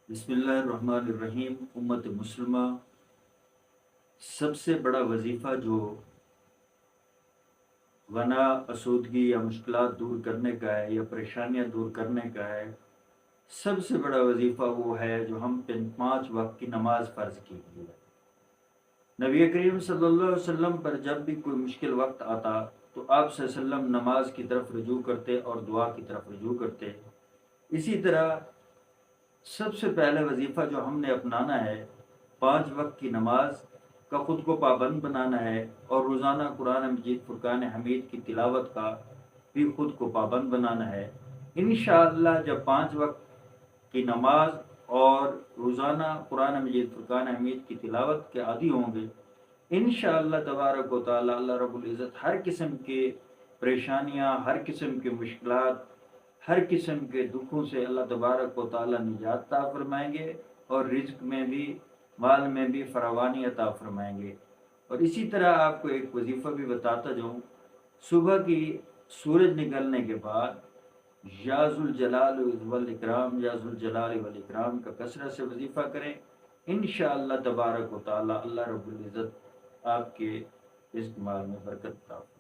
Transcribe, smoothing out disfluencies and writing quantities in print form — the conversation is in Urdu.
بسم اللہ الرحمن الرحیم۔ امت مسلمہ، سب سے بڑا وظیفہ جو غنا آسودگی یا مشکلات دور کرنے کا ہے یا پریشانیاں دور کرنے کا ہے، سب سے بڑا وظیفہ وہ ہے جو ہم پہ 5 وقت کی نماز فرض کی گئی ہے۔ نبی کریم صلی اللہ علیہ وسلم پر جب بھی کوئی مشکل وقت آتا تو آپ صلی اللہ علیہ وسلم نماز کی طرف رجوع کرتے اور دعا کی طرف رجوع کرتے۔ اسی طرح سب سے پہلے وظیفہ جو ہم نے اپنانا ہے 5 وقت کی نماز کا خود کو پابند بنانا ہے، اور روزانہ قرآن مجید فرقان حمید کی تلاوت کا بھی خود کو پابند بنانا ہے۔ انشاءاللہ جب 5 وقت کی نماز اور روزانہ قرآن مجید فرقان حمید کی تلاوت کے عادی ہوں گے، انشاءاللہ تبارک و تعالی اللہ رب العزت ہر قسم کے پریشانیاں، ہر قسم کے مشکلات، ہر قسم کے دکھوں سے اللہ تبارک و تعالی نجات عطا فرمائیں گے، اور رزق میں بھی، مال میں بھی فراوانی عطا فرمائیں گے۔ اور اسی طرح آپ کو ایک وظیفہ بھی بتاتا جاؤں، صبح کی سورج نکلنے کے بعد یا ذوالجلال والاکرام، یا ذوالجلال والاکرام کا کثرت سے وظیفہ کریں۔ انشاءاللہ تبارک و تعالی اللہ رب العزت آپ کے رزق مال میں برکت عطا فرمائے۔